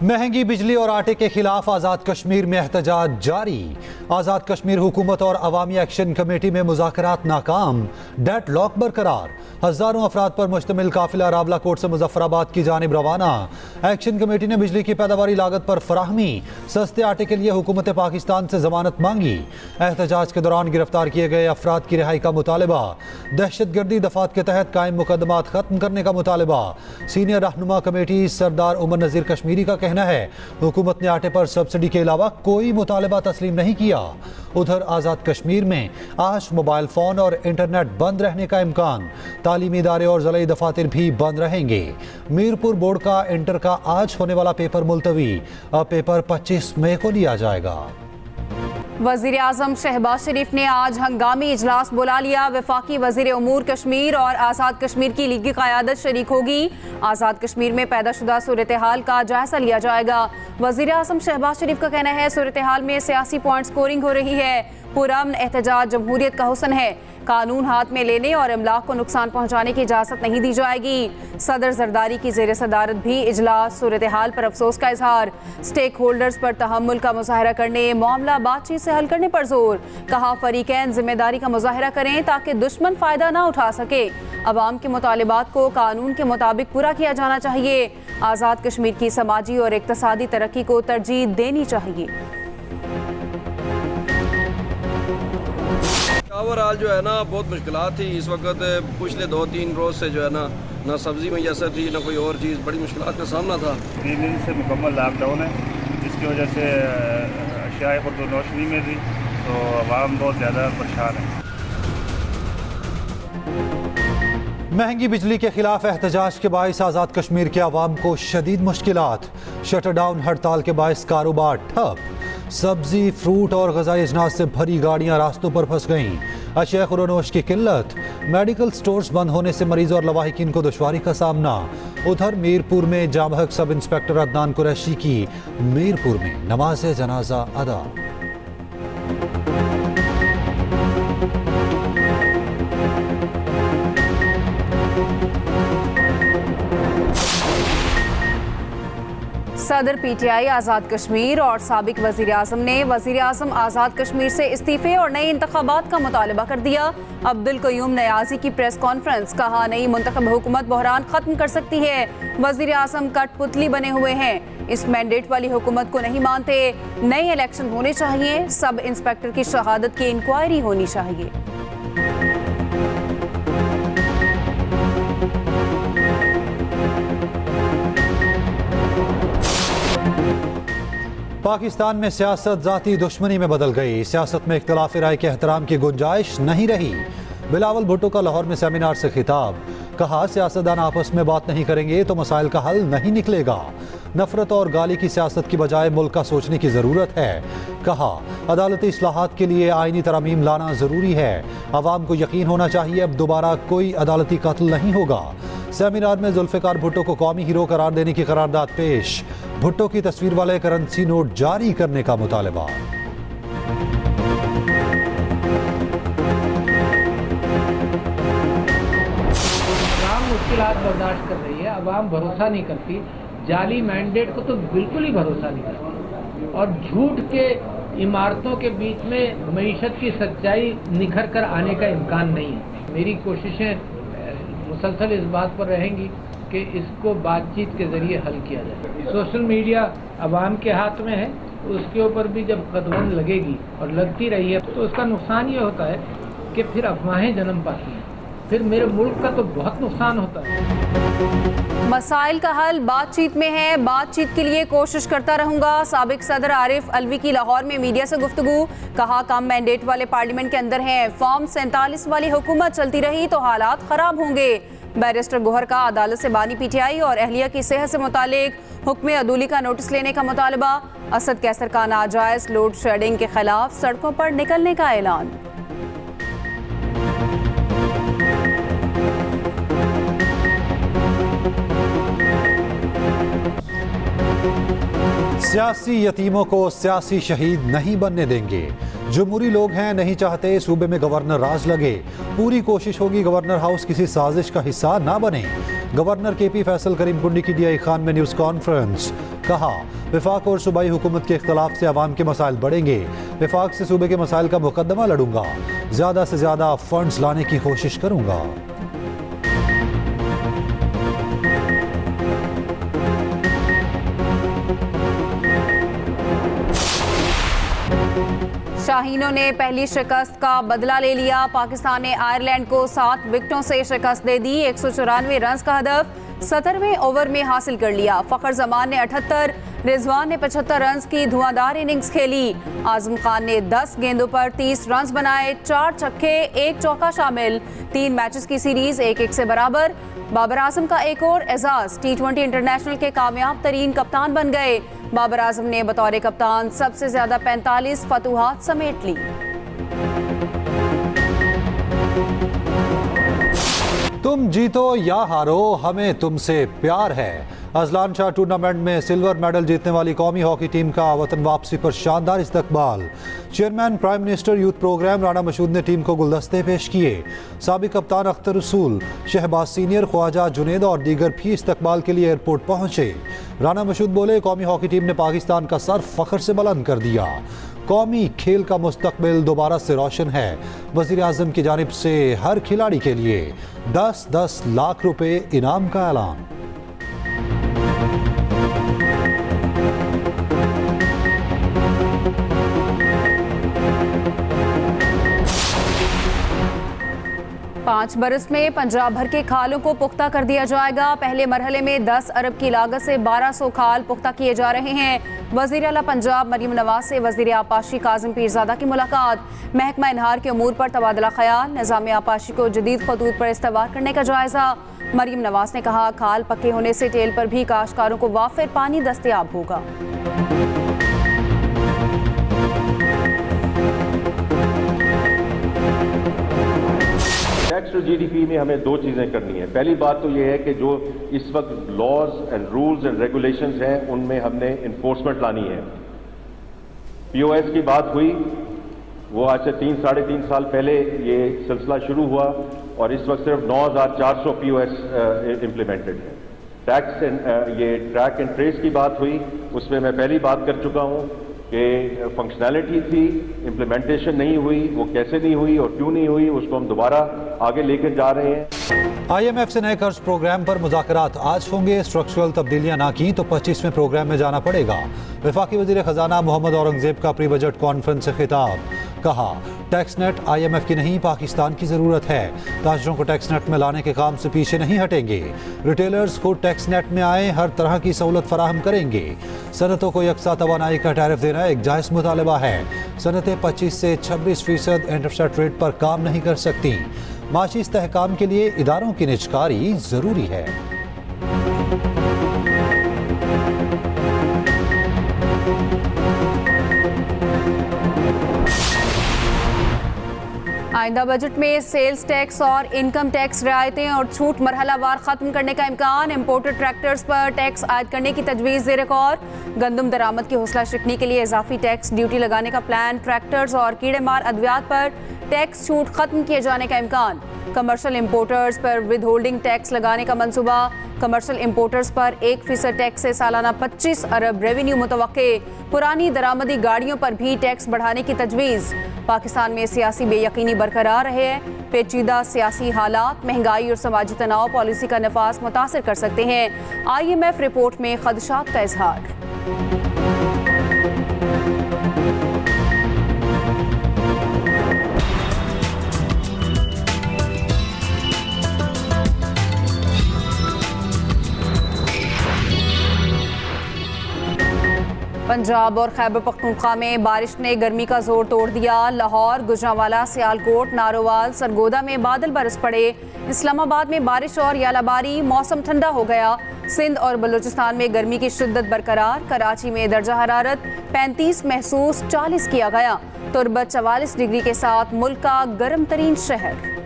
महंगी बिजली और आटे के खिलाफ आज़ाद कश्मीर में एहतजाज जारी। आज़ाद कश्मीर हुकूमत और अवामी एक्शन कमेटी में मुज़ाकरात नाकाम, डेडलॉक बरकरार। हज़ारों अफराद पर मुश्तमिल काफिला रावला कोट से मुजफ्फराबाद की जानिब रवाना। एक्शन कमेटी ने बिजली की पैदावारी लागत पर फराहमी, सस्ते आटे के लिए हुकूमत पाकिस्तान से जमानत मांगी। एहतजाज के दौरान गिरफ्तार किए गए अफराद की रिहाई का मुतालबा। दहशतगर्दी दफात के तहत कायम मुकदमात खत्म करने का मुतालबा। सीनियर रहनुमा कमेटी सरदार उमर नज़ीर कश्मीरी का कहना है हुकूमत ने आटे पर सब्सिडी के अलावा कोई मुतालबा तस्लीम नहीं किया। उधर आज़ाद कश्मीर में आज मोबाइल फोन और इंटरनेट बंद रहने का इम्कान। तालीमी इदारे और ज़िला दफातर भी बंद रहेंगे। मीरपुर बोर्ड का इंटर का आज होने वाला पेपर मुलतवी। अब पेपर 25 मई को लिया जाएगा। वज़ीर आज़म शहबाज शरीफ ने आज हंगामी इजलास बुला लिया। वफाकी वज़ीर उमूर कश्मीर और आज़ाद कश्मीर की लीगी क़यादत शरीक होगी। आज़ाद कश्मीर में पैदाशुदा सूरत हाल का जायजा लिया जाएगा। वज़ीर आज़म शहबाज शरीफ का कहना है सूरत हाल में सियासी पॉइंट स्कोरिंग हो रही है। पुरअमन एहतजाज जमहूरियत का हुस्न है। कानून हाथ में लेने और इमलाक को नुकसान पहुंचाने की इजाज़त नहीं दी जाएगी। सदर जरदारी की ज़ेर सदारत भी इजलास। सूरत हाल पर अफसोस का इजहार। स्टेक होल्डर्स पर तहम्मुल का मुजाहरा करने, मामला बातचीत से हल करने पर जोर। कहा फरीकैन जिम्मेदारी का मुजाहरा करें ताकि दुश्मन फ़ायदा ना उठा सके। अवाम के मुतालिबात को कानून के मुताबिक पूरा किया जाना चाहिए। आज़ाद कश्मीर की समाजी और इक्तसादी तरक्की को तरजीह देनी चाहिए। ओवरऑल जो है ना बहुत मुश्किलात थी इस वक्त। पिछले 2-3 रोज़ से जो है ना सब्ज़ी मैसर थी, ना कोई और चीज़। बड़ी मुश्किलात का सामना था। 3 दिन से मुकम्मल लॉकडाउन है, जिसकी वजह से अशियाए खुर्दनोश नहीं मिल रही, तो आवाम बहुत ज़्यादा परेशान है। महंगी बिजली के खिलाफ एहतजाज के बायस आज़ाद कश्मीर के अवाम को शदीद मुश्किलात। शटर डाउन हड़ताल के बायस कारोबार ठप। सब्जी, फ्रूट और ग़िज़ाई अजनास से भरी गाड़ियां रास्तों पर फंस गईं। अशिया खुर्दनोश की किल्लत। मेडिकल स्टोर्स बंद होने से मरीजों और लवाहिकीन को दुश्वारी का सामना। उधर मीरपुर में जामहक सब इंस्पेक्टर अदनान कुरैशी की मीरपुर में नमाज जनाजा अदा। सदर पीटीआई आज़ाद कश्मीर और साबिक वज़ीर आज़म ने वज़ीर आज़म आज़ाद कश्मीर से इस्तीफ़े और नए इंतखाबात का मुतालबा कर दिया। अब्दुल क़य्यूम नयाज़ी की प्रेस कॉन्फ्रेंस। कहा नई मुंतखब हुकूमत बहरान ख़त्म कर सकती है। वज़ीर आज़म कठपुतली बने हुए हैं, इस मैंडेट वाली हुकूमत को नहीं मानते। नए इलेक्शन होने चाहिए। सब इंस्पेक्टर की शहादत की इंक्वायरी होनी चाहिए। पाकिस्तान में सियासत ज़ाती दुश्मनी में बदल गई। सियासत में इख्तिलाफ राय के एहतराम की गुंजाइश नहीं रही। बिलावल भुट्टो का लाहौर में सेमिनार से खिताब। कहा सियासतदान आपस में बात नहीं करेंगे तो मसाइल का हल नहीं निकलेगा। नफरत और गाली की सियासत की बजाय मुल्क का सोचने की ज़रूरत है। कहा अदालती इस्लाहात के लिए आईनी तरमीम लाना ज़रूरी है। अवाम को यकीन होना चाहिए अब दोबारा कोई अदालती कत्ल नहीं होगा। सेमिनार में जुल्फ़िकार भुट्टो को कौमी हीरो करार देने की करारदाद पेश। भुट्टो की तस्वीर वाले करेंसी नोट जारी करने का मुतालबा। मुश्किलात बर्दाश्त कर रही है, अवाम भरोसा नहीं करती। जाली मैंडेट को तो बिल्कुल ही भरोसा नहीं करती और झूठ के इमारतों के बीच में मईशत की सच्चाई निखर कर आने का इम्कान नहीं है। मेरी कोशिशें मुसलसल इस बात पर रहेंगी कि इसको बातचीत के जरिए हल किया जाए। सोशल मीडिया अवाम के हाथ में है, उसके ऊपर भी जब कदबंद लगेगी और लगती रही है तो उसका नुकसान ये होता है कि फिर अफवाहें जन्म पाती हैं, फिर मेरे मुल्क का तो बहुत नुकसान होता है। मसाइल का हल बातचीत में है। बातचीत के लिए कोशिश करता रहूंगा। साबिक सदर आरिफ अलवी की लाहौर में मीडिया से गुफ्तगू। कहा कम मैंडेट वाले पार्लियामेंट के अंदर हैं। फॉर्म 47 वाली हुकूमत चलती रही तो हालात खराब होंगे। बैरिस्टर गोहर का अदालत से बानी पीटीआई और अहलिया की सेहत से मुतालिक हुक्म अदूली का नोटिस लेने का मुतालबा। असद कैसर का नाजायज लोड शेडिंग के खिलाफ सड़कों पर निकलने का ऐलान। सियासी यतीमों को सियासी शहीद नहीं बनने देंगे। जमहूरी लोग हैं, नहीं चाहते सूबे में गवर्नर राज लगे। पूरी कोशिश होगी गवर्नर हाउस किसी साजिश का हिस्सा ना बने। गवर्नर केपी फैसल करीम कुंडी की डीआई खान में न्यूज़ कॉन्फ्रेंस। कहा वफाक और सूबाई हुकूमत के इख्तलाफ से अवाम के मसाइल बढ़ेंगे। वफाक से सूबे के मसाइल का मुकदमा लड़ूंगा, ज़्यादा से ज़्यादा फंड्स लाने की कोशिश करूंगा। शाहीनों ने पहली शिकस्त का बदला ले लिया। पाकिस्तान ने आयरलैंड को 7 विकेटों से शिकस्त दे दी। 194 रन का हदफ 17वें ओवर में हासिल कर लिया। फखर जमान ने 78, रिजवान ने 75 रन की धुआंधार इनिंग्स खेली। आजम खान ने 10 गेंदों पर 30 रन बनाए, 4 छक्के 1 चौका शामिल। 3 मैचेस की सीरीज 1-1 से बराबर। बाबर आजम का एक और एजाज, T20 इंटरनेशनल के कामयाब तरीन कप्तान बन गए। बाबर आजम ने बतौर कप्तान सबसे ज्यादा 45 फतुहात समेट ली। तुम जीतो या हारो, हमें तुमसे प्यार है। अजलान शाह टूर्नामेंट में सिल्वर मेडल जीतने वाली कौमी हॉकी टीम का वतन वापसी पर शानदार इस्तकबाल। Chairman prime minister youth programme Rana Mashhood ने टीम को गुलदस्ते पेश किए। साबिक कप्तान अख्तर रसूल, शहबाज सीनियर, ख्वाजा जुनेद और दीगर भी इस्तकबाल के लिए एयरपोर्ट पहुंचे। राना मशहूद बोले कौमी हॉकी टीम ने पाकिस्तान का सर फख्र से बुलंद कर दिया। कौमी खेल का मुस्तकबिल दोबारा से रोशन है। वज़ीर आज़म की जानिब से हर खिलाड़ी के लिए 10-10 लाख रुपए इनाम का ऐलान। पाँच बरस में पंजाब भर के खालों को पुख्ता कर दिया जाएगा। पहले मरहले में 10 अरब की लागत से 1200 खाल पुख्ता किए जा रहे हैं। वज़ीर आला पंजाब मरीम नवाज से वज़ीर आपाशी काजिम पीरज़ादा की मुलाकात। महकमा इनहार के अमूर पर तबादला ख्याल। निज़ाम आपाशी को जदीद खतूत पर इस्तवार करने का जायज़ा। मरीम नवाज ने कहा खाल पक्के होने से टेल पर भी काश्तकारों को वाफिर पानी दस्तयाब होगा। टैक्स टू जीडीपी में हमें 2 चीज़ें करनी है। पहली बात तो ये है कि जो इस वक्त laws and rules and regulations हैं उनमें हमने इन्फोर्समेंट लानी है। पीओएस की बात हुई, वो आज से 3-3.5 साल पहले ये सिलसिला शुरू हुआ और इस वक्त सिर्फ 9400 पीओएस इम्प्लीमेंटेड है। टैक्स ये ट्रैक एंड ट्रेस की बात हुई, उसमें मैं पहली बात कर चुका हूँ कि फंक्शनैलिटी थी, इम्प्लीमेंटेशन नहीं हुई। वो कैसे नहीं हुई और क्यों नहीं हुई उसको हम दोबारा आगे लेकर जा रहे हैं। IMF से नए कर्ज प्रोग्राम पर मुज़ाकरात आज होंगे। स्ट्रक्चरल तब्दीलियां ना की तो 25वें प्रोग्राम में जाना पड़ेगा। वफाकी वज़ीर ख़जाना मोहम्मद औरंगज़ेब का प्री बजट कॉन्फ्रेंस से खिताब। कहा टैक्स नेट IMF की नहीं पाकिस्तान की ज़रूरत है। ताजरों को टैक्स नेट में लाने के काम से पीछे नहीं हटेंगे। रिटेलर्स को टैक्स नेट में आए हर तरह की सहूलत फराहम करेंगे। सनतों को यकसा तवानाई का टैरिफ देना एक जायज़ मुतालबा है। सनतें 25 से 26% इंटरसेट रेट पर काम नहीं कर सकती। माशी इस्तेहकाम के लिए इदारों की निजकारी ज़रूरी है। आइंदा बजट में सेल्स टैक्स और इनकम टैक्स रियायतें और छूट मरहलावार खत्म करने का इम्कान। इम्पोर्टेड ट्रैक्टर्स पर टैक्स आयद करने की तजवीज़ ज़ेर गौर। गंदम दरामद की हौसला शिकनी के लिए इजाफी टैक्स ड्यूटी लगाने का प्लान। ट्रैक्टर्स और कीड़े मार अद्वियात पर टैक्स छूट खत्म किए जाने का इम्कान। कमर्शियल इम्पोर्टर्स पर विद होल्डिंग टैक्स लगाने का मंसूबा। कमर्शियल इम्पोर्टर्स पर 1% टैक्स से सालाना 25 अरब रेवेन्यू मुतवक्के। पुरानी दरामदी गाड़ियों पर भी टैक्स बढ़ाने की तजवीज़। पाकिस्तान में सियासी बेयकीनी बरकरार रहे है। पेचीदा सियासी हालात, महंगाई और समाजी तनाव पॉलिसी का नफाज मुतासर कर सकते हैं। IMF रिपोर्ट में खदशात का इजहार। पंजाब और खैबर पख्तूनख्वा में बारिश ने गर्मी का जोर तोड़ दिया। लाहौर, गुजरांवाला, सियालकोट, नारोवाल, सरगोदा में बादल बरस पड़े। इस्लामाबाद में बारिश और यालाबारी, मौसम ठंडा हो गया। सिंध और बलूचिस्तान में गर्मी की शिद्दत बरकरार। कराची में दर्जा हरारत 35 महसूस, 40 किया गया। तुर्बत 44 डिग्री के साथ मुल्क का गर्म तरीन शहर।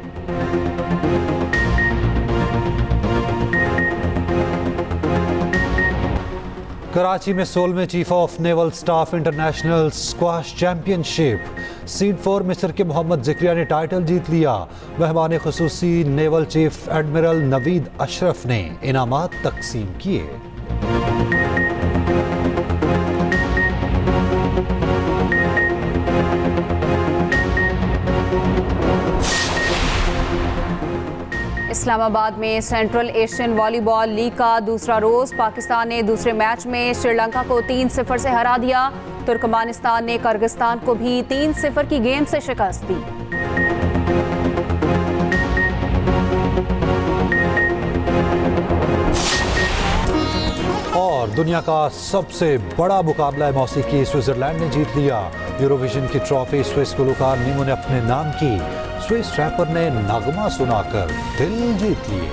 कराची में 16वें chief of naval staff international squash championship seed 4 मिस्र के मोहम्मद ज़िक्रिया ने टाइटल जीत लिया। मेहमान खुसूसी naval chief admiral Naveed Ashraf ने इनामात तकसीम किए। इस्लामाबाद में सेंट्रल एशियन वॉलीबॉल लीग का दूसरा रोज पाकिस्तान ने दूसरे मैच में श्रीलंका को 3-0 से हरा दिया। तुर्कमेनिस्तान ने किर्गिस्तान को भी 3-0 की गेंद से शिकस्त दी। और दुनिया का सबसे बड़ा मुकाबला मौसीकी स्विट्जरलैंड ने जीत लिया। यूरोविजन की ट्रॉफी स्विस गुलकार नीमो ने अपने नाम की। स्विस रैपर ने नगमा सुनाकर दिल जीत लिए।